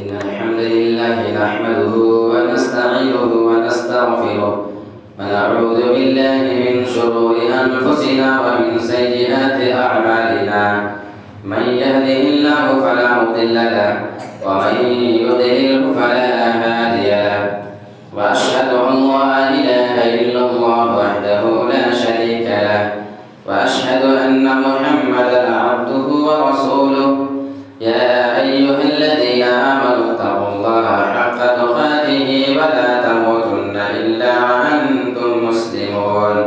إن الحمد لله نحمده ونستعينه ونستغفره ونعوذ بالله من شرور أنفسنا ومن سيئات أعمالنا من يهده الله فلا مضل له ومن يضلله فلا هادي له وأشهد أن لا إله إلا الله وحده لا شريك له وأشهد أن محمدا عبده ورسوله يا أيها الذين آمنوا اتقوا الله حق تقاته ولا تموتن إلا وأنتم مسلمون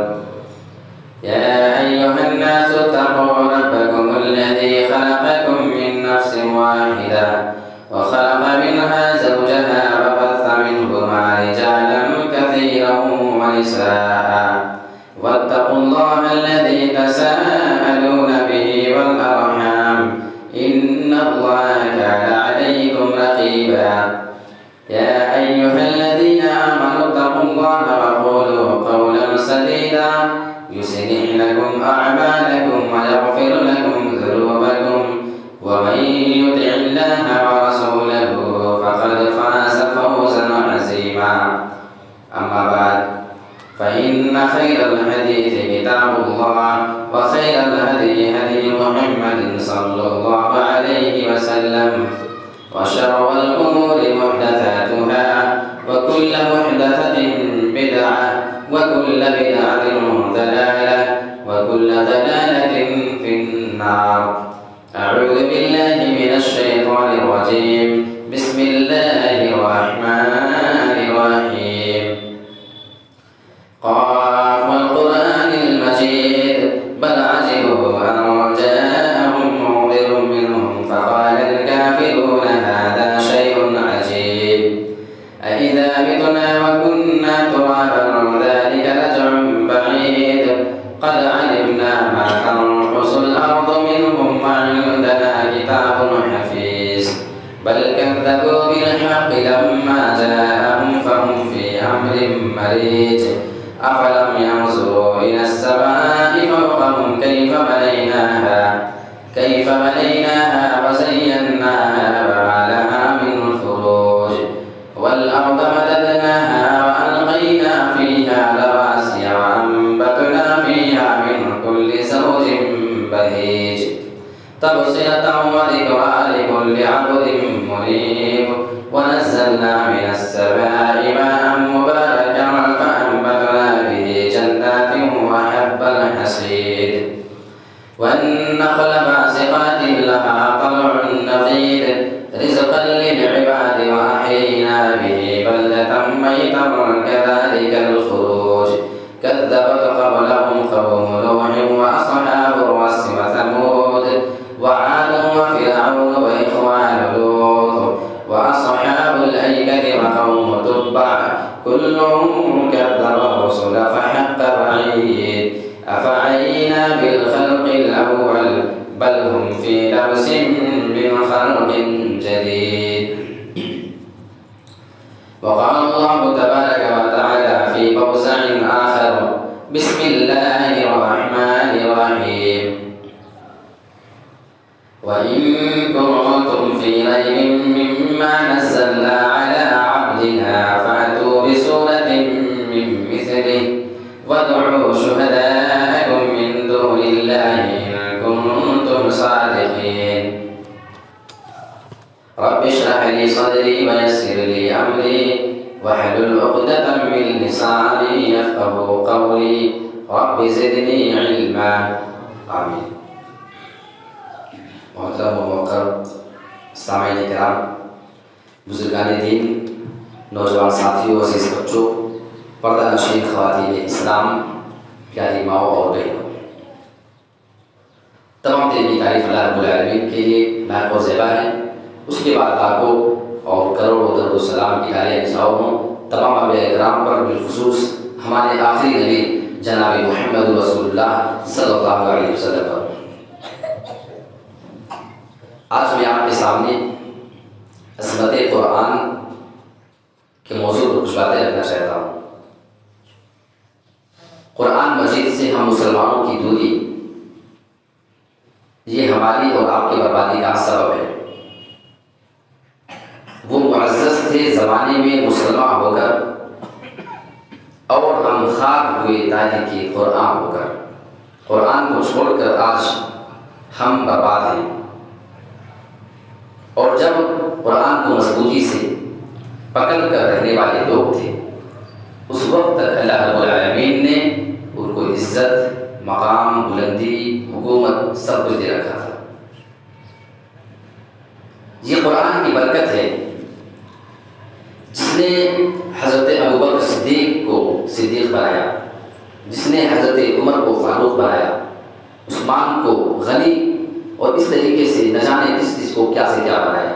يا أيها الناس اتقوا ربكم الذي خلقكم من نفس واحدة وخلق منها زوجها وبث منهما رجالا كثيرا ونساء واتقوا الله الذي تساءلون به والأرحام إن الله كان عليكم رقيبا يا أيها الذين آمنوا اتقوا الله وقولوا قولا سديدا يصلح لكم أعمالكم ويغفر لكم ذنوبكم ومن يطع الله ورسوله فقد فاز فوزا عظيما أما بعد فإن خير الحديث كتاب الله وخير الهدي هدي محمد صلى الله عليه وسلم وشر الأمور محدثاتها وكل محدثة بدعة وكل بدعة ضلالة وكل ضلالة في النار أعوذ بالله من الشيطان الرجيم بسم الله الرحمن الرحيم قاف والقرآن المجيد بل عجبوا أن جاءهم منذر منهم فقال الكافرون هذا شيء عجيب أإذا متنا وكنا ترابا ذلك رجع بعيد قد علمنا ما تنقص الأرض منهم وعندنا كتاب حفيظ بل كذبوا بالحق لما جاءهم فهم في أمر مريج أفلم ينظروا إلى السماء فوقهم كيف بنيناها وزيناها وما لها من فروج والأرض مددناها وألقينا فيها رواسي وأنبتنا فيها من كل زوج بهيج تبصرة وذكرى لكل عبد منيب ونزلنا من السماء ماء مباركا فأنبتنا به جنات وحب الحصيد والنخل باسقات لها طلع نضيد رزقا للعباد وأحيينا به بلدة ميتا كذلك الخروج كذبت قبلهم قوم نوح وأصحاب الرس وثمود وعاد وفرعون وإخوان لوط وأصحاب الأيكة وقوم تبع كلهم كذب الرسل فحق وعيد أفعينا بالخلق الأول بل هم في لبس من خلق جديد وقال الله تبارك وتعالى في موضع آخر بسم الله الرحمن الرحيم وإن كنتم في ريب مما نزلنا على عبدنا فأتوا بسورة من مثله وادعوا شهداءكم من دون الله إن كنتم صادقين رب اشرح لي صدري ويسر لي أمري واحلل عقدة من لساني يفقهوا قولي رب زدني علما آمين محترم و موقر سامعین کرام بزرگان دین نوجوان ساتھیوں عزیز بچوں پردہ نشین خواتین اسلام پیاری ماؤں اور بہنوں تمام دین کی تعریف اللہ رب العالمین کے لیے لائق و زیبا ہے اس کے بعد لاکھوں اور کروڑوں درود و سلام کی تالیاں نثار ہوں تمام انبیاء کرام پر بالخصوص ہمارے آخری نبی جناب محمد رسول اللہ صلی اللہ علیہ وسلم پر آج میں آپ کے سامنے عظمت قرآن کے موضوع پر کچھ باتیں رکھنا چاہتا ہوں قرآن مجید سے ہم مسلمانوں کی دوری یہ ہماری اور آپ کی بربادی کا سبب ہے وہ گزشتہ زمانے میں مسلمان ہو کر اور ہم خاک ہوئے تاریخی قرآن ہو کر، قرآن کو چھوڑ کر آج ہم برباد ہیں۔ اور جب قرآن کو مضبوطی سے پکڑ کر رہنے والے لوگ تھے، اس وقت تک اللہ رب العالمین نے ان کو عزت، مقام، بلندی، حکومت سب کچھ دے رکھا تھا۔ یہ قرآن کی برکت ہے جس نے حضرت ابوبکر صدیق کو صدیق بنایا، جس نے حضرت عمر کو فاروق بنایا، عثمان کو غنی، اور اس طریقے سے نہ جانے کس کو کیا سے کیا بنایا۔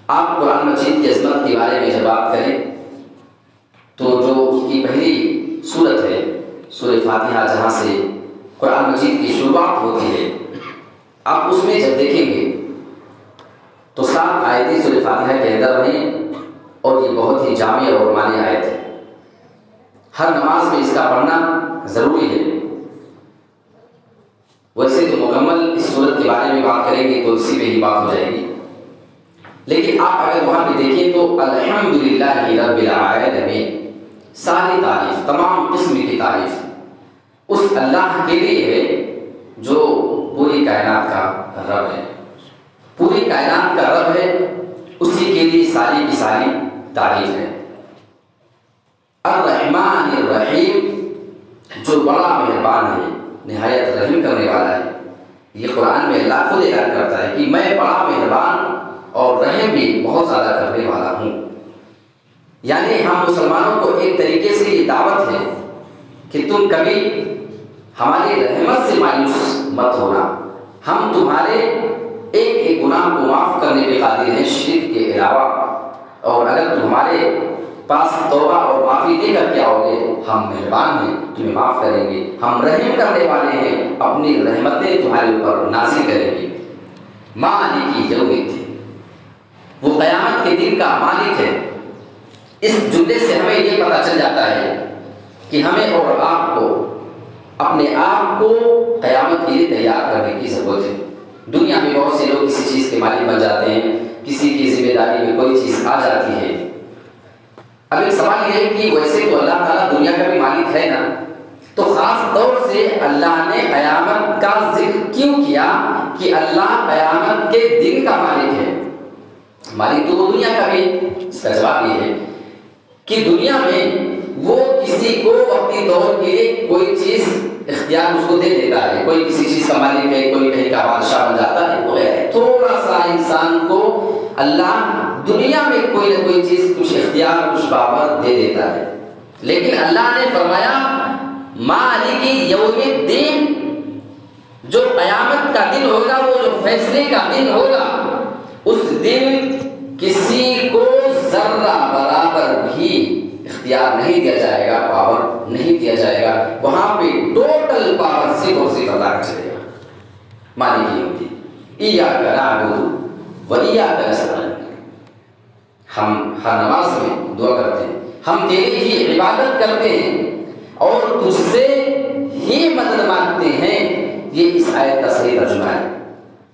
آپ قرآن مجید کی عظمت کے بارے میں جب بات کریں تو جو اس کی پہلی سورت ہے سورہ فاتحہ، جہاں سے قرآن مجید کی شروعات ہوتی ہے، آپ اس میں جب دیکھیں گے تو 7 آیتیں سورہ فاتحہ کے اندر ہیں، اور یہ بہت ہی جامع اور معنی آیت ہے۔ ہر نماز میں اس کا پڑھنا ضروری ہے۔ ویسے تو مکمل اس صورت کے بارے میں بات کریں گے تو اسی پہ ہی بات ہو جائے گی، لیکن آپ اگر وہاں پہ دیکھیں تو الحمدللہ رب العالمین، ساری تعریف، تمام قسم کی تعریف اس اللہ کے لیے ہے جو پوری کائنات کا رب ہے، پوری کائنات کا رب ہے، اسی کے لیے ساری کی ساری تعریف ہے۔ الرحمن الرحیم، جو بڑا مہربان ہے، نہایت رحم کرنے والا ہے۔ یہ قرآن میں اللہ خود اعلان کرتا ہے کہ میں بڑا مہربان اور رحم بھی بہت زیادہ کرنے والا ہوں۔ یعنی ہم مسلمانوں کو ایک طریقے سے یہ دعوت ہے کہ تم کبھی ہماری رحمت سے مایوس مت ہونا، ہم تمہارے ایک ایک گناہ کو معاف کرنے پہ قادر ہیں شرک کے علاوہ، اور اگر تمہارے پاس توبہ اور معافی دے کر کے آؤ گے، ہم مہربان ہیں، تمہیں معاف کریں گے، ہم رحم کرنے والے ہیں، اپنی رحمتیں تمہارے اوپر نازل کریں گے۔ مالک یوم الدین، وہ قیامت کے دن کا مالک ہے۔ اس جملے سے ہمیں یہ پتہ چل جاتا ہے کہ ہمیں اور آپ کو اپنے آپ کو قیامت کے لیے تیار کرنے کی ضرورت ہے۔ دنیا میں بہت سے لوگ کسی چیز کے مالک بن جاتے ہیں، کسی کی ذمہ داری میں کوئی چیز آ جاتی ہے۔ اب ایک سوال یہ ہے کہ ویسے تو اللہ تعالیٰ دنیا کا بھی مالک ہے نا، تو خاص طور سے اللہ نے قیامت کا ذکر کیوں کیا کہ اللہ قیامت کے دن کا مالک ہے؟ مالک تو وہ دنیا کا بھی۔ اس کا جواب یہ ہے کہ دنیا میں وہ کسی کو وقتی طور کے لیے کوئی چیز اختیار اس کو دے دیتا ہے، کوئی کسی چیز کا مالک ہے، کوئی کہیں کا بادشاہ بن جاتا ہے وغیرہ۔ تھوڑا سا انسان کو اللہ دنیا میں کوئی نہ کوئی چیز، کچھ اختیار، کچھ باور دے دیتا ہے، لیکن اللہ نے فرمایا مالک یوم الدین، جو قیامت کا دن ہوگا، وہ جو فیصلے کا دن ہوگا، اس دن کسی کو ذرہ برابر بھی اختیار نہیں دیا جائے گا، پاور نہیں دیا جائے گا، وہاں پہ ٹوٹل پاور صرف اور صرف اللہ کا چلے گا۔ مالک یوم الدین، ایاک نعبد و ایاک نستعین، ہم ہر نماز میں دعا کرتے ہیں، ہم تیری ہی عبادت کرتے ہیں اور تجھ سے ہی مدد مانگتے ہیں، یہ اس آیت کا صحیح ترجمہ ہے۔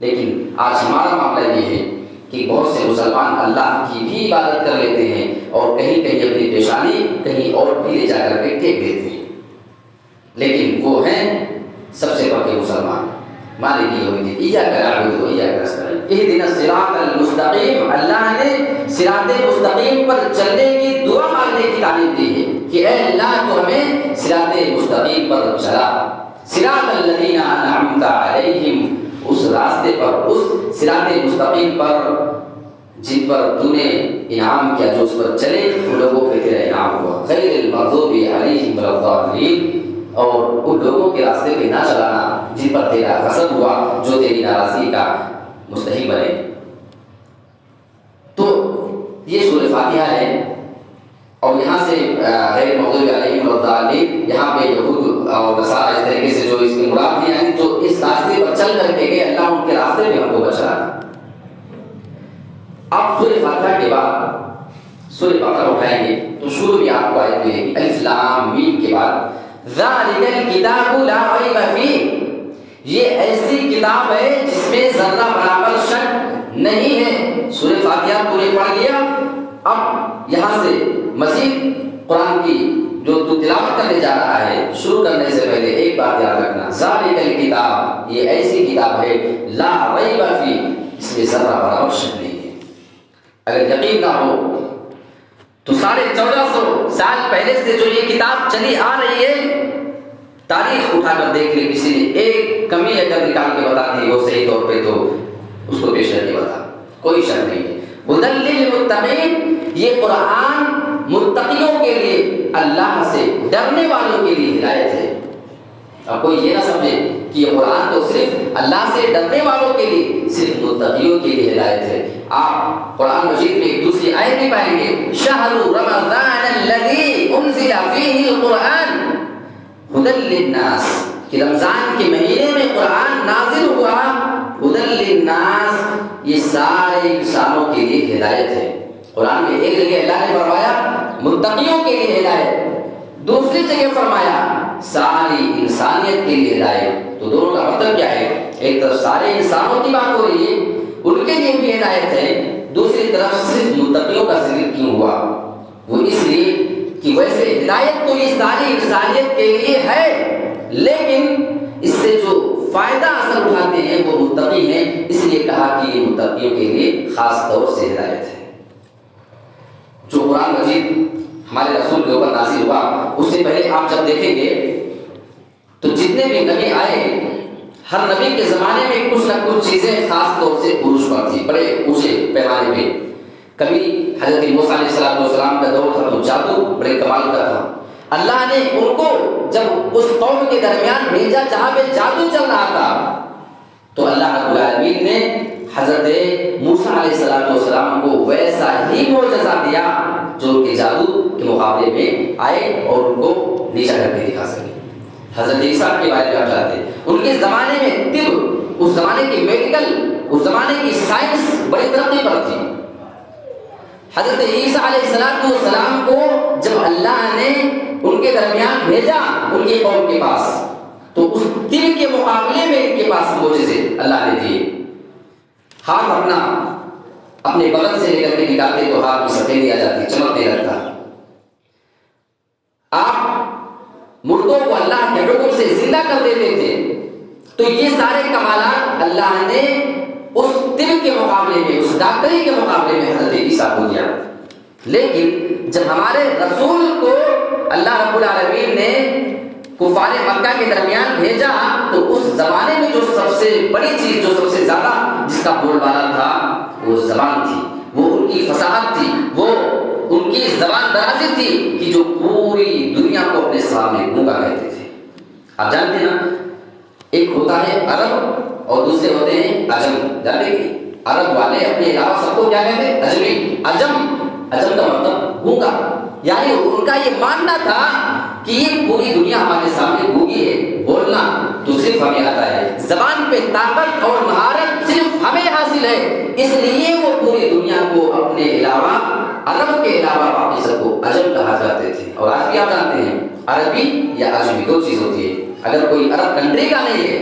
لیکن آج ہمارا معاملہ یہ ہے کہ بہت سے مسلمان اللہ کی بھی عبادت کر لیتے ہیں اور کہیں کہیں اپنی پیشانی کہیں اور بھی لے جا کر کے ٹیک دیتے ہیں، لیکن وہ ہیں سب سے پکے مسلمان۔ مالک یوم الدین، ایاک نعبد و ایاک نستعین، اہدنا الصراط المستقیم، اللہ نے صراط مستقیم پر چلنے کی دعا مانگنے کی تعلیم دی ہے کہ اے اللہ تو ہمیں صراط مستقیم پر چلا، صراط الذین انعمت علیہم، اس راستے پر، اس صراط مستقیم پر جن پر تو نے انعام کیا، جو اس پر چلے ان لوگوں پہ تیرا انعام ہوا، غیر المغضوب علیہم ولا الضالین، اور ان لوگوں کے راستے پہ نہ چلانا جن پر تیرا غضب ہوا، جو تیری ناراضی کا مستحق بنے۔ تو یہ سورہ فاتحہ ہے، اور یہاں سے غیر المغضوب علیہم ولا الضالین، یہاں پہ یہود اور نصارہ اس طریقے سے جو اس کی مراد ہیں، یعنی جو اس راستے پر چل کر کے گئے، اللہ ان کے راستے پہ ہم کو بچانا۔ آپ سورہ فاتحہ کے بعد سورہ بقرہ اٹھائیں گے تو شروع میں آپ کو آیت ملے گی، الف لام میم کے بعد ذالک الکتاب لا ریب فیہ، یہ ایسی کتاب ہے جس میں ذرہ برابر شک نہیں ہے۔ سورہ فاتحہ پڑھ لیا، اب یہاں سے مزید قرآن کی جو تو تلاوت کرنے جا رہا ہے، شروع کرنے سے پہلے ایک بات یاد رکھنا، ذالک الکتاب، یہ ایسی کتاب ہے لا ریب فیہ، اس میں ذرہ برابر شک نہیں ہے۔ اگر یقین نہ ہو تو 1450 سال پہلے سے جو یہ کتاب چلی آ رہی ہے، تاریخ اٹھا کر دیکھ لے، کسی نے ایک کمی اگر نکال کے بتا دی وہ صحیح طور پہ، تو اس کو پیش کر کے بتا، کوئی شک نہیں ہے۔ ہدی للمتقین، یہ قرآن متقیوں کے لیے، اللہ سے ڈرنے والوں کے لیے ہدایت ہے۔ اب کوئی یہ نہ سمجھے کہ یہ قرآن تو صرف اللہ سے ڈرنے والوں کے لیے، صرف متقیوں کے لیے ہدایت ہے۔ آپ قرآن مجید میں ایک دوسری آیت بھی پائیں گے، شہر رمضان الذی انزل فیہ القرآن ہدی للناس، کہ رمضان کے مہینے میں قرآن نازل ہوا، ہدی للناس، یہ سارے انسانوں کے لیے ہدایت ہے۔ قرآن میں ایک جگہ اللہ نے فرمایا متقیوں کے لیے ہدایت، دوسری جگہ فرمایا ساری انسانیت کے لیے ہدایت۔ تو دونوں کا مطلب کیا ہے؟ ایک طرف سارے انسانوں کی بات ہو رہی ہے، ان کے لیے بھی ہدایت ہے، دوسری طرف صرف متقیوں کا ذکر کیوں ہوا؟ وہ اس لیے کہ ویسے ہدایت تو یہ ساری انسانیت کے لیے ہے، لیکن اس سے جو فائدہ اصل اٹھاتے ہیں وہ متقی ہیں، اس لیے کہا کہ یہ متقیوں کے لیے خاص طور سے ہدایت ہے۔ جو قرآن مجید ہمارے رسول کے اوپر نازل ہوا، اس سے پہلے آپ جب دیکھیں گے تو جتنے بھی نبی آئے، ہر نبی کے زمانے میں کچھ نہ کچھ چیزیں خاص طور سے عروج پر تھی، بڑے اونچے پیمانے پہ۔ کبھی حضرت موسیٰ علیہ السلام کا دور تھا تو جادو بڑے کمال کا تھا، اللہ نے ان کو جب اس قوم کے درمیان بھیجا جہاں پہ جادو چل رہا تھا، تو اللہ رب العالمین نے حضرت موسیٰ علیہ السلام کو ویسا ہی معجزہ دیا جو ان کے جادو کے مقابلے میں آئے اور ان کو نیچا کر کے دکھا سکے۔ حضرت عیسیٰ کے بارے میں آپ جانتے ہیں، ان کے زمانے میں طب، اس زمانے کی میڈیکل، اس زمانے کی سائنس بڑی ترقی پر تھی۔ حضرت عیسیٰ علیہ السلام کو جب اللہ نے ان کے درمیان بھیجا ان کی قوم کے پاس، تو اس دل کے مقابلے میں ان کے پاس معجزے اللہ نے دیے۔ ہاتھ اپنے بغل سے لے کر کے نکالتے تو ہاتھ میں سفیدی آ جاتی، چمکنے لگتا۔ آپ مردوں کو اللہ کے حکم سے زندہ کر دیتے تھے۔ تو یہ سارے کمالات اللہ نے اس طب کے مقابلے میں، اس ڈاکٹری کے مقابلے میں حضرت عیسیٰ کو دیا۔ لیکن جب ہمارے رسول کو اللہ رب العالمین نے کفار مکہ کے درمیان بھیجا، تو اس زمانے میں جو سب سے بڑی چیز، جو سب سے زیادہ جس کا بول بالا تھا، وہ زبان تھی، وہ ان کی فصاحت تھی، وہ ان کی زبان درازی تھی کہ جو پوری دنیا کو اپنے سامنے گونگا کہتے تھے۔ آپ جانتے ہیں نا، ایک ہوتا ہے عرب اور دوسرے ہوتے ہیں عجم، جانتے ہیں؟ عرب والے اپنے علاوہ سب کو کیا کہتے ہیں؟ عجمی۔ عجم کا مطلب گونگا، یعنی ان کا یہ ماننا تھا کہ یہ پوری دنیا ہمارے سامنے گونگی ہے، بولنا تو صرف ہمیں آتا ہے، زبان پہ طاقت اور مہارت صرف ہمیں حاصل ہے، اس لیے وہ پوری دنیا کو اپنے علاوہ، عرب کے علاوہ باقی سب کو عجم کہا جاتے تھے۔ اور آج بھی آپ جانتے ہیں عربی یا عجمی دو چیز ہوتی ہے، اگر کوئی عرب کنٹری کا نہیں ہے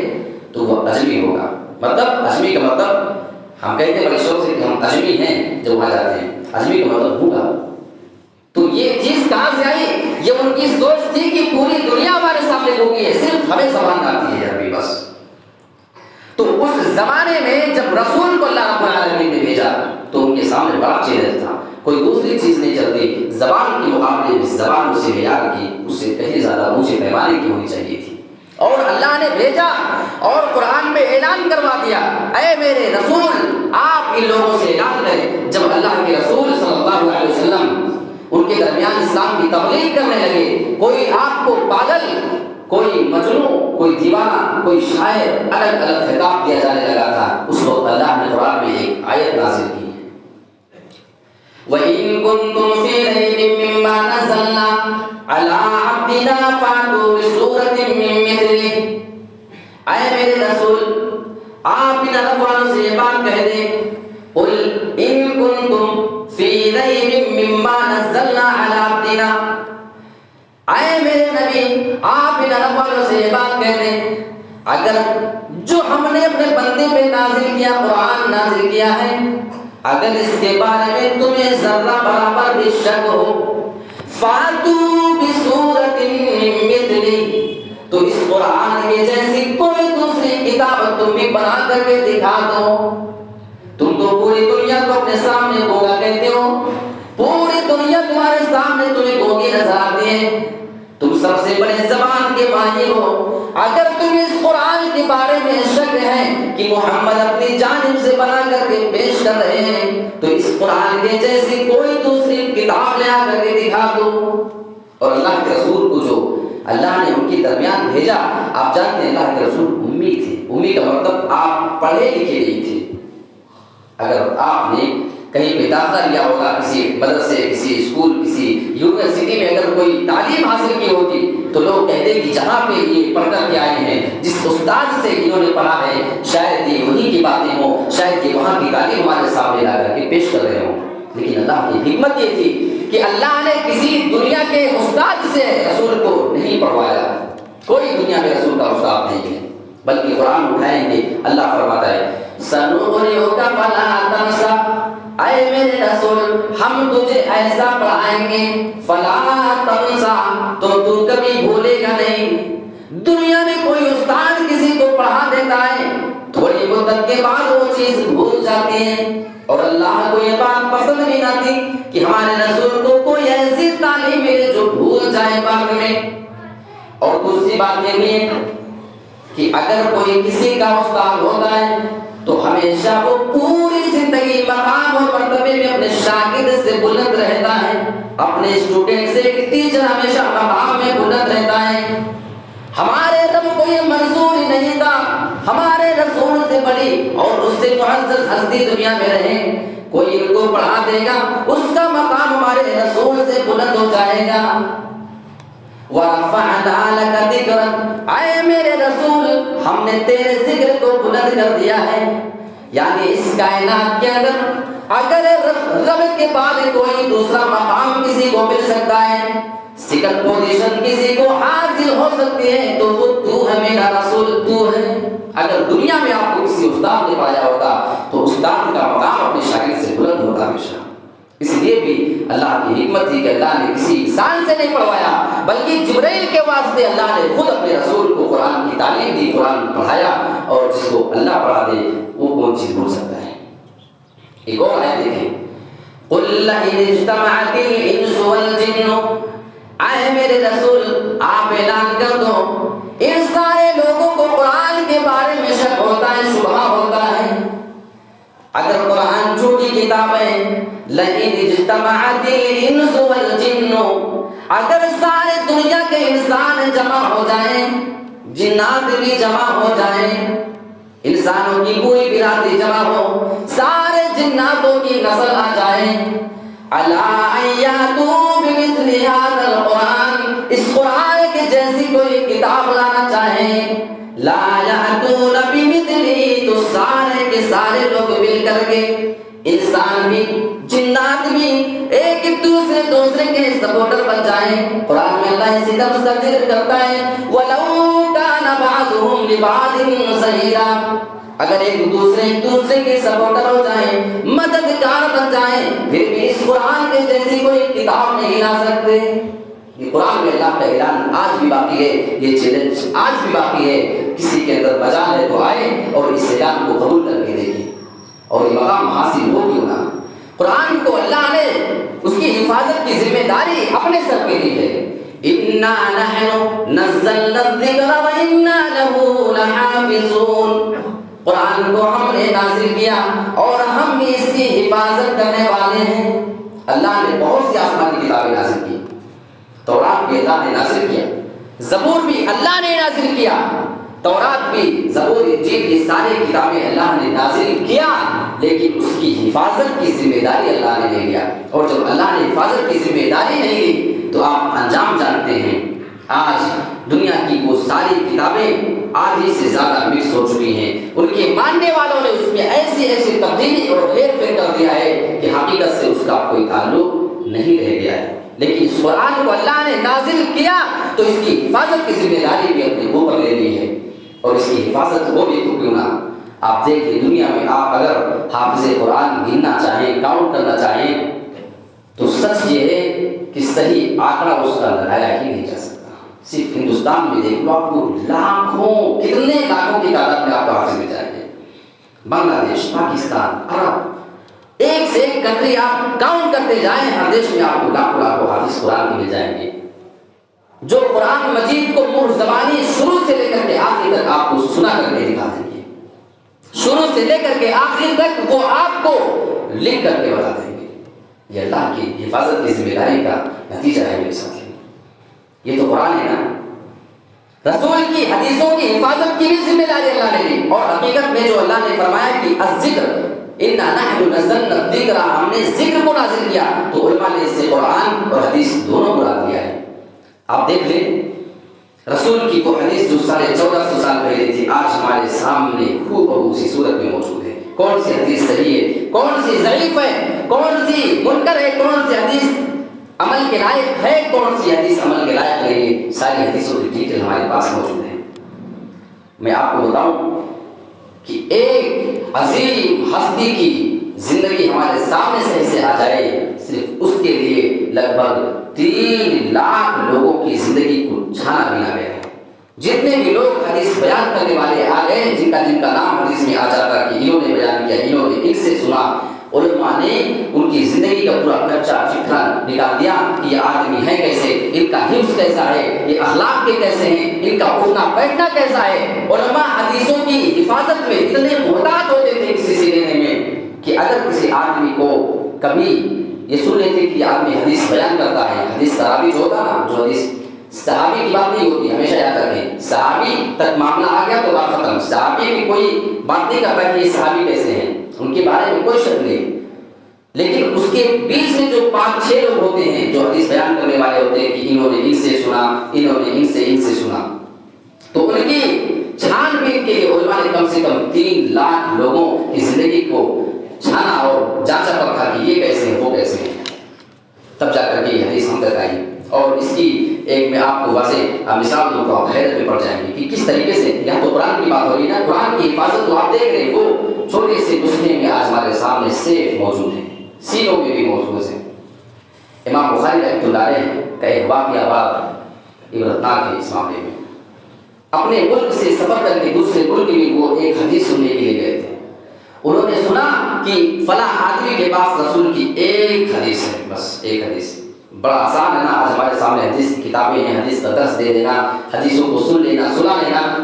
تو وہ عجمی ہوگا۔ مطلب عجمی کا مطلب، ہم کہتے ہیں بڑے شوق سے کہ ہم عجمی ہیں جو وہاں جاتے ہیں، عجمی کا مطلب ہوگا۔ تو یہ چیز کہاں سے آئی؟ یہ ان کی سوچ تھی کہ پوری دنیا ہمارے سامنے ہوگی ہے، صرف ہمیں زبان آتی ہے عربی بس۔ تو اس زمانے میں جب رسول کو اللہ رب العالمین نے بھیجا تو ان کے سامنے بڑا چیلنج تھا، کوئی دوسری چیز نہیں چلتی، زبان کے مقابلے میں زبان اسے معیار کی، اس سے کہیں زیادہ اونچے پیمانے کی ہونی چاہیے تھی۔ اور اللہ نے بھیجا اور قرآن میں اعلان کروا دیا، اے میرے رسول آپ ان لوگوں سے اعلان کریں۔ جب اللہ کے رسول صلی اللہ علیہ وسلم ان کے درمیان اسلام کی تبلیغ کرنے لگے، کوئی آپ کو پاگل، کوئی مجنون، کوئی دیوانہ، کوئی شاعر، الگ الگ خطاب دیا جانے لگا تھا، اس وقت اللہ نے قرآن میں ایک آیت نازل کی، وَإِن كُنتُمْ فِي رَيْبٍ مِّمَّا نَزَّلْنَا عَلَىٰ عَبْدِنَا فَأْتُوا بِسُورَةٍ مِّن مِّثْلِهِ۔ اے میرے رسول آپ ان عرب والوں سے یہ بات کہہ دیں، قُلْ إِن كُنتُمْ فِي رَيْبٍ مِّمَّا نَزَّلْنَا عَلَىٰ عَبْدِنَا، اے میرے نبی آپ ان عرب والوں سے یہ بات کہہ دیں، اگر جو ہم نے اپنے بندے پہ نازل کیا، قرآن نازل کیا ہے، اگر اس کے بارے میں تمہیں ذرہ برابر بھی شک ہو فاتو بسورۃ من مثلہ، تو اس قرآن کے جیسی کوئی دوسری کتاب تم بھی بنا کر کے دکھا دو۔ تم تو پوری دنیا کو اپنے سامنے گونگا کہتے ہو، پوری دنیا تمہارے سامنے تمہیں گونگی نظر آتی ہے، تم سب سے بڑے زبان کے ماہر ہو۔ اگر تم اس قرآن کے بارے میں شک ہے کہ محمد اپنی جانب سے بنا کر کے پیش کر رہے ہیں، تو اس قرآن کے جیسی کوئی دوسری کتاب لے آ کر کے دکھا دو۔ اور اللہ کے رسول کو جو اللہ نے ان کے درمیان بھیجا، آپ جانتے ہیں اللہ کے رسول امی تھے۔ امی کا مطلب آپ پڑھے لکھے نہیں تھے۔ اگر آپ نے کہیں پہ داخلہ لیا ہوگا کسی مدرسے، کسی اسکول، کسی یونیورسٹی میں اگر کوئی تعلیم حاصل کی ہوتی تو لوگ کہتے کہ جہاں پہ یہ پڑھ کر کے آئے ہیں، جس استاد سے انہوں نے پڑھا ہے، شاید یہ وہیں کی باتیں ہوں، شاید یہ وہاں کی تعلیم ہمارے سامنے لا کر کے پیش کر رہے ہوں۔ لیکن اللہ کی حکمت یہ تھی کہ اللہ نے کسی دنیا کے استاد سے رسول کو نہیں پڑھوایا، کوئی دنیا میں رسول کا استاد نہیں ہے، بلکہ قرآن اٹھائیں گے۔ اللہ فرماتا ہے سنقرئک فلا تنسى، اے میرے رسول ہم تجھے ایسا پڑھائیں گے فلا تنسى، تو کبھی بھولے گا نہیں۔ دنیا میں کوئی استاد کسی کو پڑھا دیتا ہے، تھوڑی مدت کے بعد وہ چیز بھول جاتی ہے، اور اللہ کو یہ بات پسند نہیں آتی کہ ہمارے رسول کو کوئی ایسی تعلیم ملے جو بھول جائے بعد میں۔ اور دوسری بات یہ بھی ہے کہ اگر کوئی کسی کا استاد ہوتا ہے تو ہمیشہ وہ پوری زندگی مقام اور مرتبے میں اپنے شاگرد سے بلند رہتا ہے، اپنے اسٹوڈنٹ سے ٹیچر ہمیشہ مقام میں بلند رہتا ہے۔ ہمارے رب کو یہ منظور ہی نہیں تھا ہمارے رسول سے بڑی اور اس سے معزز ہستی دنیا میں رہے، کوئی ان کو پڑھا دے گا اس کا مقام ہمارے رسول سے بلند ہو جائے گا۔ وَرَفَعْنَا لَكَ ذِكْرَكَ، اے میرے رسول ہم نے تیرے ذکر کو بلند کر دیا ہے۔ یعنی اس کائنات کے اگر رب کے بعد کوئی دوسرا مقام کسی کو مل سکتا ہے، سیکنڈ پوزیشن کسی کو حاصل ہو سکتی ہے، تو وہ تو ہے میرا رسول، تو ہے۔ اگر دنیا میں آپ کو کسی استاد نے پایا ہوتا تو استاد کا مقام اپنے شاگرد سے بلند ہوتا ہمیشہ۔ اس لیے بھی اللہ کی حکمت تھی کہ اللہ نے کسی انسان سے نہیں پڑھوایا، بلکہ جبرائیل کے واسطے اللہ نے خود اپنے رسول کو قرآن کی تعلیم دی، قرآن پڑھایا، اور جس کو اللہ پڑھا دے وہ کون چیز بھول سکتا ہے۔ ایک اور آیت دیکھیں، قُلْ لَئِنِ اجْتَمَعَتِ الْإِنسُ وَالْجِنُّ، اے میرے رسول آپ اعلان کر دو، ان سارے لوگوں کو قرآن کے بارے میں شک ہوتا ہے، شبہ ہوتا ہے۔ اگر قرآن جھوٹی کتاب ہے، لَئِنِ اجْتَمَعَتِ الْإِنسُ وَالْجِنُّ، اگر سارے دنیا کے انسان جمع ہو جائیں، جنات بھی جمع ہو جائیں، انسانوں کی پوری برادری جمع ہو، سارے جناتوں کی نسل آ جائیں، عَلَىٰ أَن يَأْتُوا بِمِثْلِ هَٰذَا الْقُرْآنِ، اس قرآن کے جیسی کوئی کتاب لانا چاہیں، لَا يَأْتُونَ بِمِثْلِهِ، تو سارے کے سارے لوگ مل کر کے، انسان بھی جنات بھی ایک دوسرے کے سپورٹر بن جائیں۔ قرآن میں اللہ اسی لفظ کا ذکر کرتا ہے وَلَوْ كَانَ بَعْضُهُمْ لِبَعْضٍ ظَهِيرًا، اگر ایک دوسرے کے سپورٹر ہو جائیں، مددگار بن جائیں، پھر بھی اس قرآن کے جیسی کوئی کتاب نہیں لا سکتے۔ یہ قرآن میں اللہ کا اعلان آج بھی باقی ہے، یہ چیلنج آج بھی باقی ہے، کسی کے اندر مجال ہے تو آئے اور اس اعلان کو قبول کر کے دیکھیں، اور یہ مقام حاصل ہو کیوں نہ۔ قرآن کو اللہ نے اس کی حفاظت کی ذمہ داری اپنے سر پہ لی ہے۔ اِنَّا نَحْنُ نَزَّلْنَا الذِّكْرَ وَإِنَّا لَهُ لَحَافِظُونَ، قرآن کو ہم نے نازل کیا اور ہم بھی اس کی حفاظت کرنے والے ہیں۔ اللہ نے بہت سی آسمانی کتابیں نازل کی، تورات بھی اللہ نے نازل کیا، زبور بھی اللہ نے نازل کیا، تورات بھی، زبور، انجیل، یہ ساری کتابیں اللہ نے نازل کیا، لیکن اس کی حفاظت کی ذمہ داری اللہ نے نہیں لیا۔ اور جب اللہ نے حفاظت کی ذمہ داری نہیں لی تو آپ انجام جانتے ہیں۔ آج دنیا کی وہ ساری کتابیں آدھی سے زیادہ مکس ہو چکی ہیں، ان کے ماننے والوں نے اس میں ایسی تبدیلی اور ہیر پھیر کر دیا ہے کہ حقیقت سے اس کا کوئی تعلق نہیں رہ گیا ہے۔ لیکن اس قرآن کو اللہ نے نازل کیا تو اس کی حفاظت کی ذمہ داری بھی اپنے اوپر لے لی ہے، اور اس کی حفاظت وہ بھی تو کیوں نہ۔ آپ دیکھیں دنیا میں آپ اگر حافظ قرآن گننا چاہیں، کاؤنٹ کرنا چاہیں، تو سچ یہ ہے کہ صحیح آنکڑا اس کا لگایا ہی نہیں جا سکتا۔ صرف ہندوستان میں دیکھ لو، آپ کو لاکھوں، کتنے لاکھوں کی تعداد میں آپ کو حافظ مل جائیں گے۔ بنگلہ دیش، پاکستان، عرب، ایک سے ایک کنٹری آپ کاؤنٹ کرتے جائیں، ہر دیش میں آپ کو لاکھوں حافظ قرآن کے مل جائیں گے، جو قرآن مجید کو مر زبانی شروع سے لے کر کے آخر تک آپ کو سنا کر کے دکھا دیں گے، شروع سے لے کر کے آخر تک وہ آپ کو لکھ کر کے بتا دیں گے۔ یہ اللہ کی حفاظت کی ذمہ داری کا نتیجہ ہے میرے ساتھی۔ یہ تو قرآن ہے نا، رسول کی حدیثوں کی حفاظت کی بھی ذمہ داری اللہ نے دی، اور حقیقت میں جو اللہ نے فرمایا کہ الذکر انا نحن نزلنا الذکر، ہم نے ذکر کو نازل کیا، تو علماء نے اس سے قرآن اور حدیث دونوں مراد لیا ہے۔ آپ دیکھ لیں رسول کی وہ حدیث جو 1450 سال پہلے تھی، آج ہمارے سامنے خوب اسی صورت میں موجود ہے۔ کون سی حدیث صحیح ہے، کون سی ضعیف ہے، کون سی منکر ہے، کون سی حدیث عمل کے لائق ہے، کون سی حدیث عمل کے لائق نہیں ہے، ساری حدیثوں کی ڈیٹیل ہمارے پاس موجود ہے۔ میں آپ کو بتاؤں کہ ایک عظیم ہستی کی زندگی ہمارے سامنے سے آ جائے، صرف اس کے لیے لگ بھگ 3 لاکھ لوگوں کی زندگی کو چھانا بنا گیا ہے۔ جتنے بھی لوگ حدیث بیان کرنے والے آ گئے، جن کا نام حدیث میں آ جاتا کہ انہوں نے بیان کیا، انہوں نے ان سے سنا، علماء نے ان کی زندگی کا پورا کچا چٹھا نکال دیا کہ یہ آدمی ہے کیسے، ان کا حفظ کیسا ہے، یہ اخلاق کے کیسے ہیں، ان کا اٹھنا بیٹھنا کیسا ہے۔ علماء حدیثوں کی حفاظت میں اتنے محتاط ہوتے تھے کسی سے لینے میں کہ اگر کسی آدمی کو کبھی یہ سن لیتے کہ یہ آدمی حدیث بیان کرتا ہے، حدیث صحابی جو ہوتا نا، جو حدیث صحابی کی بات نہیں ہوتی، ہمیشہ یاد رکھیں، صحابی تک معاملہ آ گیا تو بات ختم۔ صحابی بھی کوئی بات نہیں کرتا کہ یہ صحابی کیسے ہیں، ان کے بارے میں کوئی شک نہیں، لیکن اس کے بیچ میں جو 5-6 لوگ ہوتے ہیں جو حدیث بیان کرنے والے ہوتے ہیں کہ انہوں نے ان سے سنا، انہوں نے ان سے سنا، تو ان کی چھان بین کے لیے علماء نے کم سے کم 3 لاکھ لوگوں کی زندگی کو چھانا اور جانچا پرکھا کہ یہ کیسے ہیں، وہ کیسے ہیں، تب جا کر کے یہ حدیث ہم تک آئی۔ اور اس کی ایک میں آپ کو واضح مثال دوں تو آپ حیرت میں پڑ جائیں گے کہ کس طریقے سے، یہاں تو قرآن کی بات ہو رہی ہے نا، قرآن کی حفاظت تو آپ دیکھ رہے ہیں، وہ چھوٹے سے نسخے میں آج ہمارے سامنے سیف موجود ہیں، سینوں میں بھی موجود ہیں۔ امام بخاری رحمۃ اللہ علیہ کا ایک واقعہ بات عبرتناک ہے اس معاملے میں۔ اپنے ملک سے سفر کر کے دوسرے ملک میں وہ ایک حدیث سننے کے لیے گئے تھے۔ انہوں نے سنا کہ فلاں آدمی کے پاس رسول کی ایک حدیث ہے، بس ایک حدیث۔ بڑا آسان ہے نا، آج ہمارے سامنے حدیث کی کتابیں ہیں، حدیث کا درس دے دینا، حدیثوں کو سن لینا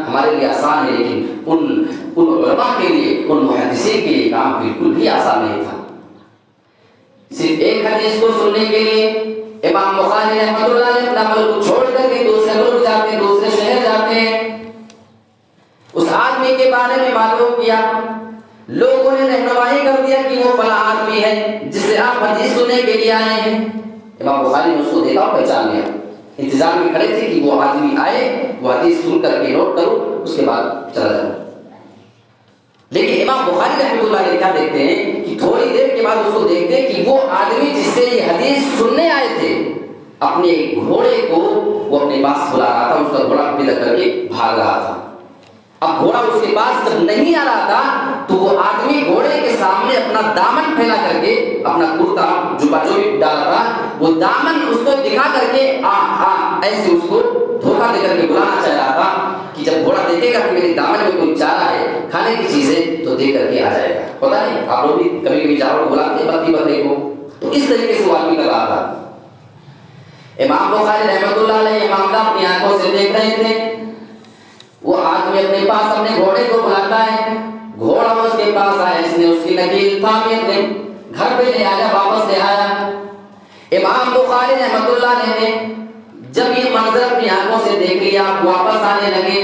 ہمارے لیے آسان ہے، لیکن ان علماء کے لیے، ان محدثین کے لیے کام بالکل بھی آسان نہیں تھا۔ صرف ایک حدیث کو سننے کے لیے امام بخاری رحمۃ اللہ علیہ اپنا ملک کو چھوڑ کر کے دوسرے ملک جاتے ہیں، دوسرے شہر جاتے ہیں، اس آدمی کے بارے میں معلوم کیا، لوگوں نے رہنمائی کر دیا کہ وہ فلاں آدمی ہے جس سے آپ حدیث سننے کے لیے آئے ہیں۔ امام بخاری نے اس کو دیکھا اور پہچان لیا، انتظار میں کھڑے تھے کہ وہ آدمی آئے، وہ حدیث سن کر کے نوٹ کرو، اس کے بعد چلا جاؤ۔ لیکن امام بخاری رحمۃ اللہ علیہ کیا دیکھتے ہیں کہ تھوڑی دیر کے بعد اس کو دیکھتے ہیں کہ وہ آدمی جس سے یہ حدیث سننے آئے تھے، اپنے گھوڑے کو وہ اپنے پاس بلا رہا تھا، اس کا گھوڑا پلک کر کے بھاگ رہا تھا۔ اب گھوڑا اس کے پاس جب نہیں آ رہا تھا تو وہ آدمی گھوڑے کے سامنے اپنا دامن پھیلا کر کے، اپنا کرتا جو بھی ڈالا تھا وہ دامن اس کو دکھا کر کے ایسے اس کو دھوکہ دے کر کے بلانا چاہ رہا تھا کہ جب گھوڑا دیکھے گا کہ میرے دامن میں کوئی چارہ ہے، کھانے کی چیزیں، تو دے کر کے آ جائے گا۔ پتا نہیں آپ لوگ بھی کبھی کبھی جانور کو بلاتے ہیں بکری بکرے کو، تو اس طریقے سے وہ آدمی کر رہا تھا۔ امام بخاری رحمۃ اللہ علیہ یہ معاملہ اپنی آنکھوں سے دیکھ رہے تھے۔ وہ آدمی اپنے پاس اپنے گھوڑے کو بلاتا ہے، گھوڑا اس کے پاس آیا، اس نے اس کی نکیل تھامی، اپنے گھر پہ لے آیا، واپس لے آیا۔ امام بخاری رحمۃ اللہ علیہ نے جب یہ منظر اپنی آنکھوں سے دیکھ لیا، واپس آنے لگے،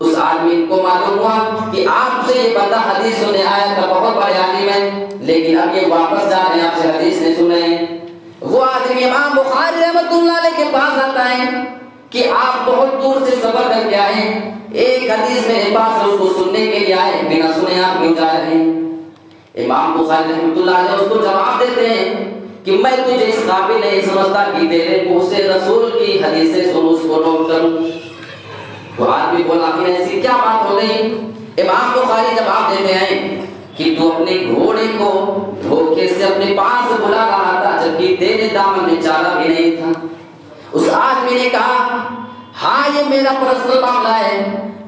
اس آدمی کو معلوم ہوا کہ آپ سے یہ بندہ حدیث سننے آیا تھا، بہت بڑے عالم ہے، لیکن اب یہ واپس جا رہے ہیں، آپ سے حدیث نہیں سنے۔ وہ آدمی امام بخاری رحمۃ اللہ علیہ کے پاس آتا ہے کہ آپ بہت دور سے سفر کر کے آئے، ایک حدیث میرے پاس ہے، اس کو سننے کے لیے آئے، بنا سنے آپ کیوں جا رہے ہیں؟ امام بخاری رحمۃ اللہ علیہ اس کو جواب دیتے ہیں کہ میں تجھے اس قابل نہیں سمجھتا کہ تیرے منہ سے رسول کی حدیثیں سنوں، اس کو نوٹ کروں۔ وہ آدمی بولا کہ ایسی کیا بات ہو گئی؟ امام بخاری جواب دیتے ہیں کہ تو اپنے گھوڑے کو دھوکے سے اپنے پاس بلا رہا تھا جبکہ تیرے دامن میں چارہ بھی نہیں تھا۔ اس آدمی نے کہا ہاں یہ میرا پرسنل معاملہ ہے،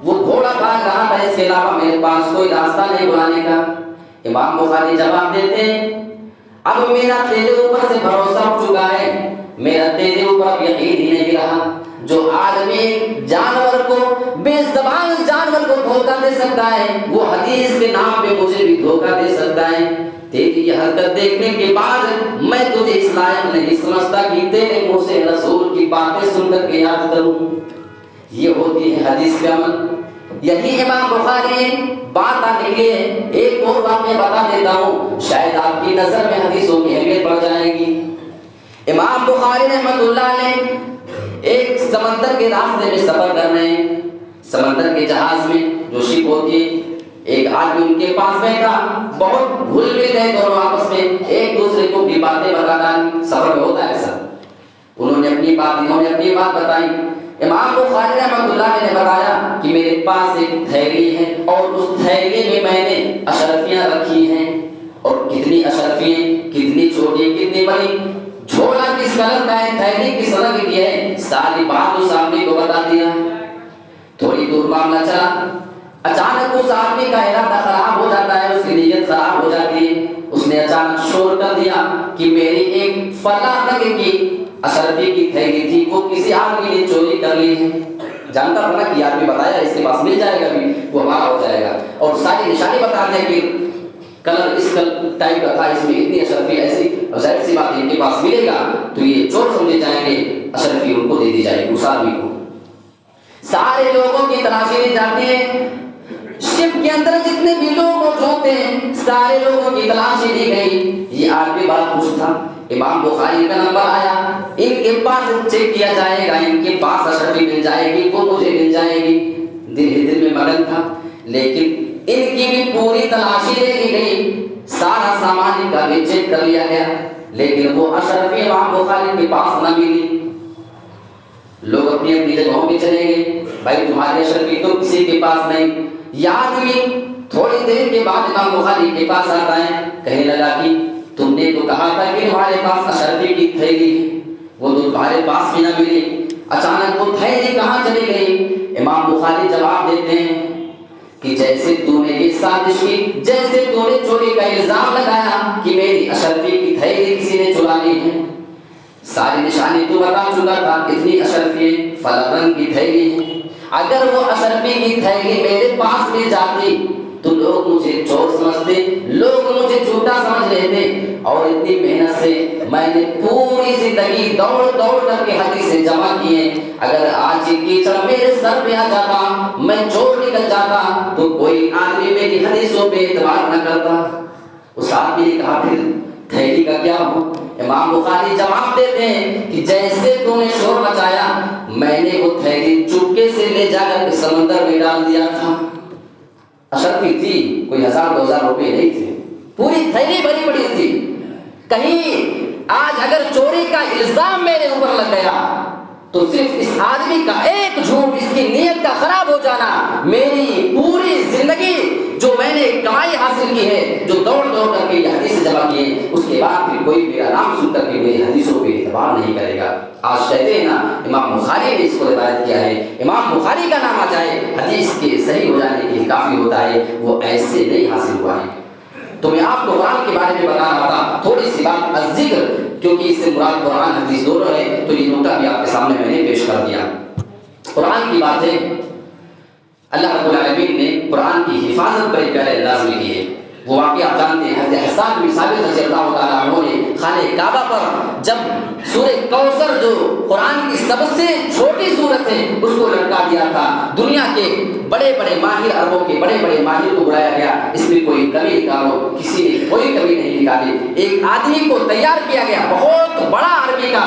وہ گھوڑا بھاگ رہا تھا، اس کے علاوہ میرے پاس کوئی راستہ نہیں بلانے کا۔ امام بخاری جواب دیتے ہیں اب میرا تیرے اوپر سے بھروسہ اٹھ چکا ہے، میرا تیرے اوپر یقین ہی نہیں رہا۔ جو آدمی جانور کو، بے زبان جانور کو دھوکہ دے سکتا ہے، وہ حدیث کے نام پہ مجھے بھی دھوکہ دے سکتا ہے۔ تیری یہ حرکت دیکھنے کے بعد میں تجھے اس لائق نہیں سمجھتا کہ تیرے منہ سے رسول کی باتیں سن کر کے یاد کروں۔ یہ ہوتی ہے حدیث کا عمل۔ یہی امام بخاری بات نکلی ہے۔ ایک اور واقعہ بتا دیتا ہوں، شاید آپ کی نظر میں حدیثوں کی اہمیت بڑھ جائے گی۔ امام بخاری رحمۃ اللہ علیہ ایک سمندر کے راستے میں سفر کر رہے ہیں، سمندر کے جہاز میں جو شپ ہوتی ہے، ایک آدمی ان کے پاس بیٹھا، بہت گھل مل گئے دونوں آپس میں، ایک دوسرے کو بھی باتیں بتانا، سفر میں ہوتا ہے ایسا۔ انہوں نے اپنی بات بتائی۔ امام بخاری رحمۃ اللہ نے بتایا کہ میرے پاس ایک تھیلی ہے اور اس تھیلی میں میں نے اشرفیاں رکھی ہیں، اور کتنی اشرفیاں، کتنی چھوٹی کتنی بڑی، جھولا کس کلر کا ہے، تھیلی کس رنگ کی ہے، ساری بات اس آدمی کو بتا دیا۔ تھوڑی دور معاملہ چلا، اچانک اس آدمی کا ارادہ خراب ہو جاتا ہے، اس کی نیت خراب ہو جاتی ہے۔ اس نے اچانک شور کر دیا کہ میری ایک فلاں رنگ کی اشرفی کی تھیلی تھی، وہ کسی آدمی نے چوری کر لی ہے۔ جانتا تھا نا کہ آدمی بتایا اس کے پاس مل جائے گا بھی، وہ ہمارا ہو جائے گا، اور ساری نشانی بتا دیں کہ کلر اس ٹائپ کا تھا، اس میں اتنی اشرفی ایسی، اور ظاہر سی بات ہے ان کے پاس ملے گا تو یہ چور سمجھے جائیں گے، اشرفی ان کو دے دی جائے گی اس آدمی کو۔ سارے لوگوں کی تلاشی لی جاتی ہے، شپ کے اندر جتنے بھی لوگ موجود ہوتے ہیں سارے لوگوں کی تلاشی لی گئی۔ یہ آدمی بڑا خوش تھا، امام بخاری کا نمبر آیا، ان کے پاس چیک کیا جائے گا، ان کے پاس اشرفی مل جائے گی، وہ مجھے مل جائے گی۔ دل میں مگن تھا، لیکن ان کی بھی پوری تلاشی لے لی گئی، سارا سامان ان کا بھی چیک کر لیا گیا، لیکن وہ اشرفی امام بخاری کے پاس نہ ملی۔ لوگ اپنی اپنی جگہوں پہ چلے گئے، بھائی تمہاری اشرفی تو کسی کے پاس نہیں۔ یہ آدمی تھوڑی دیر کے بعد امام بخاری کے پاس آتا ہے، کہنے لگا کہ تم نے تو کہا تھا کہ تمہارے پاس اشرفی کی تھیلی ہے، وہ تو تمہارے پاس بھی نہ ملی، اچانک وہ تھیلی کہاں چلی گئی؟ امام بخاری جواب دیتے ہیں کہ جیسے تو نے یہ سازش کی، جیسے تو نے چوری کا الزام لگایا کہ میری اشرفی کی تھیلی کسی نے چرا لی ہے، ساری نشانی تو بتا چکا تھا، اتنی اشرفی فلاں رنگ کی تھیلی ہے، اگر وہ اشرفی کی تھیلی میرے پاس لے جاتی تو لوگ مجھے چور سمجھتے، لوگ مجھے جھوٹا سمجھ لیتے، اور اتنی محنت سے میں نے پوری زندگی دوڑ دوڑ کر کے حدیثیں جمع کی ہیں، اگر آج یہ کیچڑ میرے سر پہ آ جاتا، میں چور نکل جاتا تو کوئی آدمی میری حدیثوں پہ اعتبار نہ کرتا۔ اس آدمی نے کہا پھر تھیلی کا کیا ہو؟ امام بخاری جواب دیتے ہیں کہ جیسے تو نے شور مچایا، میں نے وہ تھیلی چپکے سے لے جا کر کے سمندر میں ڈال دیا تھا۔ اشرفی تھی، کوئی 1000-2000 روپے نہیں تھے، پوری تھیلی بڑی بڑی تھی۔ کہیں آج اگر چوری کا الزام میرے اوپر لگ گیا تو صرف اس آدمی کا ایک جھوٹ، اس کی نیت کا خراب ہو جانا، میری پوری زندگی جو میں نے کمائی حاصل کی ہے، جو دوڑ دوڑ کر کے یہ حدیث جمع کی ہے، اس کے بعد پھر کوئی میرا نام سن کر کے میری حدیثوں پہ اعتبار نہیں کرے گا۔ آج کہتے ہیں نا امام بخاری نے اس کو روایت کیا ہے، امام بخاری کا نام آ جائے حدیث کے صحیح ہو جانے کے لیے کافی ہوتا ہے، وہ ایسے نہیں حاصل ہوا ہے۔ تو میں آپ کو قرآن کے بارے میں بتا رہا تھا، تھوڑی سی بات الذکر، کیونکہ اس سے مراد قرآن حدیث دونوں ہے، تو یہ نقطہ بھی آپ کے سامنے میں نے پیش کر دیا۔ قرآن کی بات ہے، اللہ رب العالمین نے قرآن کی حفاظت پر ایک پیارے انداز میں کی ہے۔ وہ واقعہ آپ جانتے ہیں، حضرت حسان بن ثابت رضی اللہ تعالیٰ عنہ نے خانہ کعبہ پر جب سورہ کوثر جو قرآن کی سب سے چھوٹی سورت ہے اس کو لٹکا دیا تھا، دنیا کے بڑے بڑے ماہر، عربوں کے بڑے بڑے ماہر کو بلایا گیا، اس میں کوئی کمی نکالو، کسی نے کوئی کمی نہیں نکالی، ایک آدمی کو تیار کیا گیا، بہت بڑا عربی کا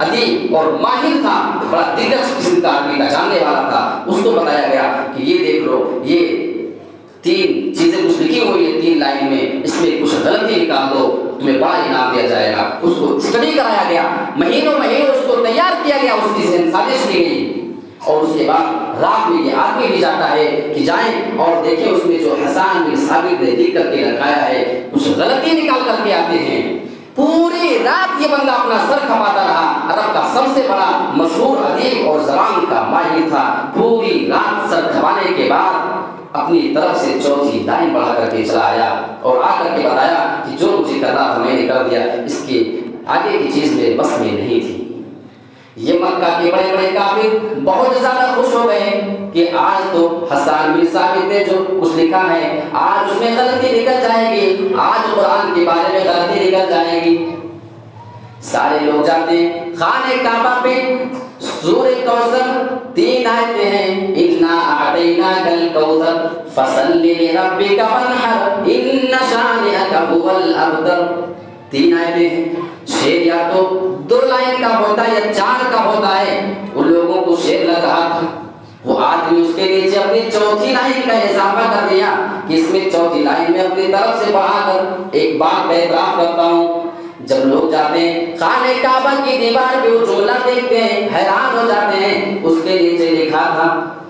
ادیب اور ماہر تھا، بڑا دلچسپ قسم کا عربی کا جاننے والا تھا، اس کو بتایا گیا کہ یہ دیکھ لو، یہ 3 چیزیں کچھ لکھی ہوئی ہے 3 لائن میں، اس میں کچھ غلطی نکال دو، تمہیں بڑا انعام دیا جائے گا۔ اس کو اسٹڈی کرایا گیا، مہینوں اس کو تیار کیا گیا، اس کی سازش کی گئی، اور اس کے بعد رات میں یہ آدمی بھی جاتا ہے کہ جائیں اور دیکھیں اس میں جو حسان بن ثابت نے لکھ کر کے رکھایا ہے کچھ غلطی نکال کر کے آتے ہیں۔ پوری رات یہ بندہ اپنا سر کھپاتا رہا، عرب کا سب سے بڑا مشہور ادیب اور زبان کا ماہر تھا، پوری رات سر کھپانے کے بعد اپنی طرف سے چوتھی لائن پڑھا کر کے چلا آیا اور آ کر کے بتایا کہ جو مجھے کرنا تھا میں نے کر دیا، اس کے آگے کی چیز میرے بس میں نہیں تھی۔ یہ مکہ کے بڑے بڑے کافر بہت زیادہ خوش ہو گئے کہ آج تو حسان بن ثابت نے جو کچھ لکھا ہے آج اس میں غلطی نکل جائے گی، آج قرآن کے بارے میں غلطی نکل جائے گی۔ سارے لوگ جاتے ہیں خانہ کعبہ پہ، سورہ کوثر 3 آیتیں ہیں، اِنَّا أَعْطَيْنَاكَ الْكَوْثَرَ فَصَلِّ لِرَبِّكَ وَانْحَرْ إِنَّ شَانِئَكَ هُوَ الْأَبْتَرُ۔ 3 آیتیں ہیں، شعر یا تو 2 لائن کا ہوتا ہے یا 4 کا ہوتا ہے۔ ان لوگوں کو شعر لگ رہا تھا، وہ آدمی اس کے نیچے اپنی چوتھی لائن کا اضافہ کر دیا کہ اس میں چوتھی لائن میں اپنی طرف سے پڑھا کر ایک بات کا اعتراف کرتا ہوں۔ جب لوگ جاتے ہیں خانہ کعبہ کی دیوار پہ وہ جملہ دیکھتے ہیں حیران ہو جاتے ہیں، اس کے نیچے لکھا تھا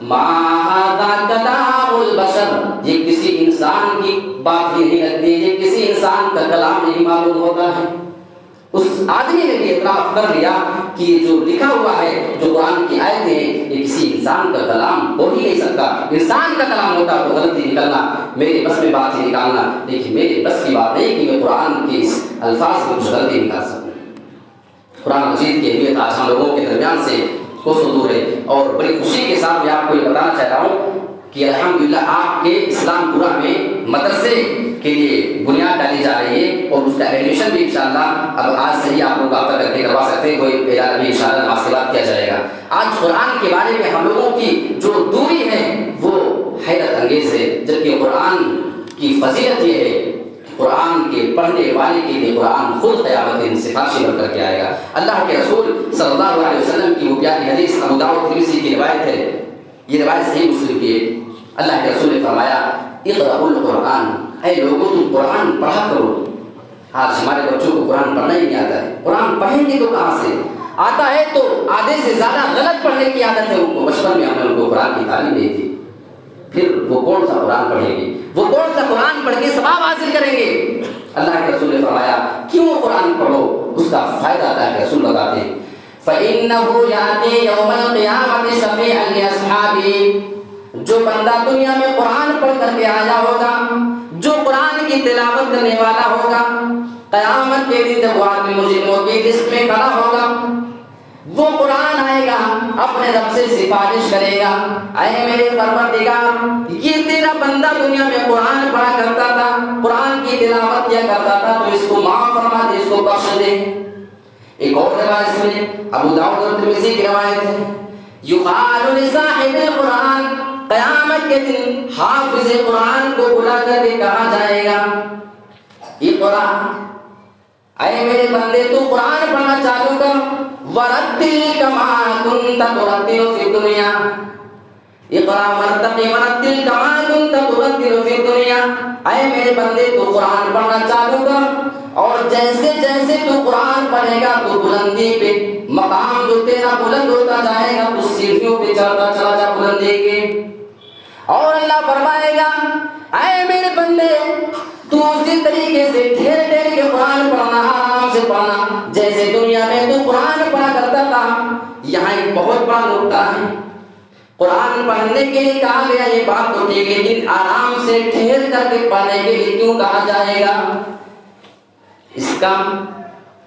ما ھذا کلام البشر، یہ کسی انسان کی بات ہی نہیں لگتی، یہ کسی انسان کا کلام نہیں معلوم ہوتا ہے۔ اس آدمی نے بھی اعتراف کر لیا کہ یہ جو لکھا ہوا ہے جو قرآن کی آیتیں ہیں یہ کسی انسان کا کلام ہو ہی نہیں سکتا، انسان کا کلام ہوتا تو غلطی نکلنا میرے بس میں بات ہی نکالنا، لیکن میرے بس کی بات نہیں کہ میں قرآن کے اس الفاظ میں کچھ غلطی نکال سکوں۔ قرآن مجید کی اہمیت آج ہم لوگوں کے درمیان سے کوسوں دور ہے، اور بڑی خوشی کے ساتھ میں آپ کو یہ بتانا چاہ رہا ہوں کہ الحمدللہ آپ کے اسلام پورہ میں مدرسے کے لیے بنیاد ڈالی جا رہی ہے، اور اس کا ایڈمیشن بھی انشاءاللہ اب آج سے ہی آپ لوگ رابطہ کر کے کروا سکتے ہیں، کوئی اعلان بھی انشاءاللہ نماز کے بعد کیا جائے گا۔ آج قرآن کے بارے میں ہم لوگوں کی جو دوری ہے وہ حیرت انگیز ہے، جبکہ قرآن کی فضیلت یہ ہے کہ قرآن کے پڑھنے والے کے لیے قرآن خود قیامت دن سفارشی بن کر کے آئے گا۔ اللہ کے رسول صلی اللہ علیہ وسلم کی وہ پیاری حدیث ابو داؤد ترمذی کی روایت ہے، یہ روایت صحیح مسلم کی ہے۔ اللہ کے رسول نے فرمایا اقرأوا القرآن، اے لوگوں تم قرآن پڑھا کرو۔ آج ہمارے بچوں کو قرآن پڑھنا ہی نہیں آتا ہے، قرآن پڑھیں گے تو کہاں سے آتا ہے، تو آدھے سے زیادہ غلط پڑھنے کی عادت ہے ان کو، بچپن میں ہم نے ان کو قرآن کی تعلیم نہیں دی، پھر وہ کون سا قرآن پڑھیں گے، وہ کون سا قرآن پڑھ کے ثواب حاصل کریں گے۔ اللہ کے رسول نے فرمایا کیوں قرآن پڑھو، اس کا فائدہ اللہ کے رسول بتاتے ہیں فَإِنَّهُ يَأْتِي يَوْمَ الْقِيَامَةِ شَفِيعًا لِأَصْحَابِهِ، جو بندہ دنیا میں قرآن پڑھ کر کے آیا ہوگا، جو قرآن کی تلاوت کرنے والا ہوگا، قیامت کے دن جب وہ آدمی مجرموں کی لسٹ میں کھڑا ہوگا، وہ قرآن آئے گا اپنے رب سے سفارش کرے گا، اے میرے پروردگار یہ تیرا بندہ دنیا میں قرآن پڑھا کرتا تھا، قرآن کی تلاوت کیا کرتا تھا، تو اس کو معاف فرما دے، اس کو بخش دے۔ ایک اور روایت میں ابو داؤد اور ترمذی کی روایت ہے یقال لصاحب القرآن، قیامت کے دن حافظ قرآن کو بلا کر کے کہا جائے گا اقرا، اے میرے بندے تو قرآن پڑھنا چالو کر، ورتل کما کنت ترتل فی الدنیا، اقرا ورتقی ورتل کما کنت ترتل فی الدنیا، اے میرے بندے تو قرآن پڑھنا چالو کر، اور جیسے جیسے تو قرآن پڑھے گا تو بلندی پہ مقام جو تیرا بلند ہوتا جائے گا، تو سیڑھیوں پہ چڑھتا چلا جا بلندی کے۔ اور اللہ فرمائے گا اے میرے بندے تو اسی طریقے سے ٹھہر ٹھہر کے قرآن پڑھنا، آرام سے پڑھنا، جیسے دنیا میں تو قرآن پڑھا کرتا تھا۔ یہاں ایک بہت بڑا نقطہ ہے، قرآن پڑھنے کے لیے کہا گیا یہ بات تو ٹھیک ہے، لیکن آرام سے ٹھہر کر کے پڑھنے کے لیے کیوں کہا جائے گا؟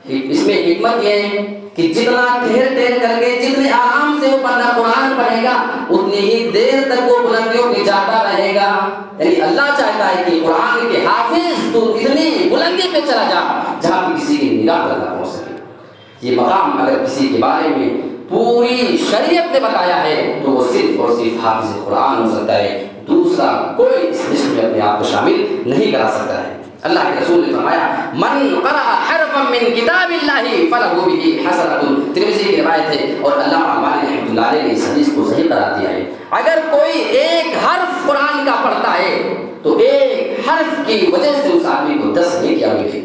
اس میں حکمت یہ ہے کہ جتنا ٹھہر ٹھہر کر کے، جتنے آرام سے وہ بندہ قرآن پڑھے گا، اتنی ہی دیر تک وہ بلندیوں پہ جاتا رہے گا۔ یعنی اللہ چاہتا ہے کہ قرآن کے حافظ تو اتنی بلندی پہ چلا جا جہاں پہ کسی کی نگاہ تک نہ پہنچ سکے۔ یہ مقام اگر کسی کے بارے میں پوری شریعت نے بتایا ہے تو وہ صرف اور صرف حافظ قرآن ہو سکتا ہے، دوسرا کوئی اس لسٹ میں اپنے آپ کو شامل نہیں کرا سکتا ہے۔ اللہ کے رسول نے فرمایا من قرأ حرفا من کتاب اللہ فلہ بہ حسنۃ، ترمذی کی روایت ہے، اور علامہ البانی رحمۃ اللہ علیہ نے اس حدیث کو صحیح قرار دیا ہے۔ اگر کوئی ایک حرف قرآن کا پڑھتا ہے تو ایک حرف کی وجہ سے اس آدمی کو 10 نیکیاں ملیں گی،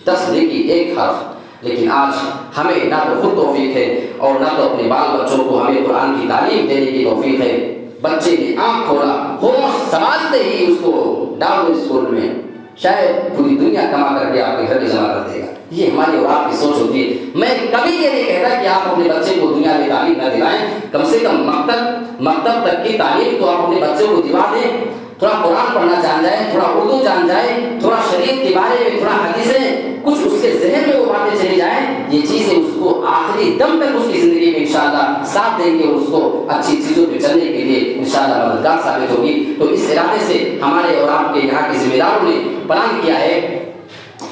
10 نیکی ایک حرف۔ لیکن آج ہمیں نہ تو خود توفیق ہے اور نہ تو اپنے بال بچوں کو ہمیں قرآن کی تعلیم دینے کی توفیق ہے۔ بچے نے آنکھ کھولا، ہوش سنبھالتے ہی اس کو ڈالو اسکول میں، شاید پوری دنیا کما کر کے آپ کے گھر میں جمع کر دے گا۔ یہ ہماری اور آپ کی سوچ ہوتی ہے۔ میں کبھی یہ نہیں کہتا کہ آپ اپنے بچے کو دنیا میں تعلیم نہ دلائیں، کم سے کم مکتب تک کی تعلیم تو آپ اپنے بچے کو دلا دیں، تھوڑا قرآن پڑھنا جان جائے، تھوڑا اردو جان جائے، تھوڑا شریعت کے بارے میں تھوڑا حدیثیں کچھ اس کے ذہن میں وہ باتیں چلی جائیں، یہ چیزیں اس کو آخری دم تک اس کی زندگی میں انشاءاللہ ساتھ دیں گے، اس کو اچھی چیزوں پہ چلنے کے لیے انشاءاللہ مددگار ثابت ہوگی۔ تو اس ارادے سے ہمارے اور آپ کے یہاں کے ذمہ داروں نے پلان کیا ہے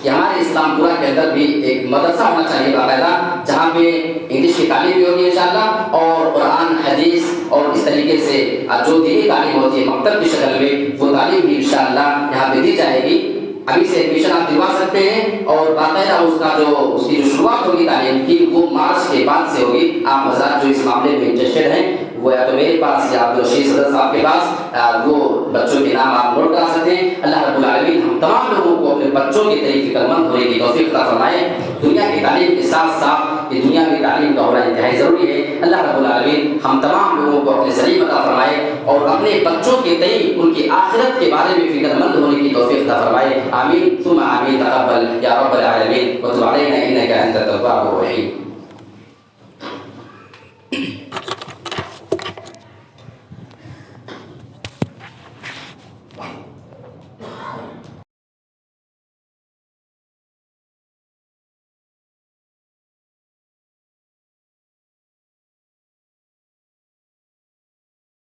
کہ ہمارے اسلام پورہ کے اندر بھی ایک مدرسہ ہونا چاہیے باقاعدہ، جہاں پہ انگلش کی تعلیم بھی ہوگی انشاءاللہ، اور قرآن حدیث اور اس طریقے سے جو دینی تعلیم ہوتی ہے مکتب کی شکل میں، وہ تعلیم بھی انشاءاللہ یہاں پہ دی جائے گی۔ ابھی سے ایڈمیشن آپ دلوا سکتے ہیں، اور باقاعدہ اس کی جو شروعات ہوگی تعلیم کی وہ مارچ کے بعد سے ہوگی۔ آپ حضرات جو اس معاملے میں انٹرسٹڈ ہیں وہ یا تو میرے پاس یا عبدالرشید صدر صاحب کے پاس وہ بچوں کے نام آپ نوٹ کرا سکتے ہیں۔ اللہ رب العالمین ہم تمام لوگوں کو اپنے بچوں کے تئیں فکر مند ہونے کی توفیق عطا فرمائے۔ دنیا کی تعلیم کے ساتھ ساتھ یہ دنیا کی تعلیم کا ہونا انتہائی ضروری ہے۔ اللہ رب العالمین ہم تمام لوگوں کو اپنے سلیم عطا فرمائے اور اپنے بچوں کے تئیں ان کی آخرت کے بارے میں فکر مند ہونے کی توفیق عطا فرمائے۔ آمین ثم آمین، تقبل یا رب العالمین وتب علینا انک انت التواب الرحیم۔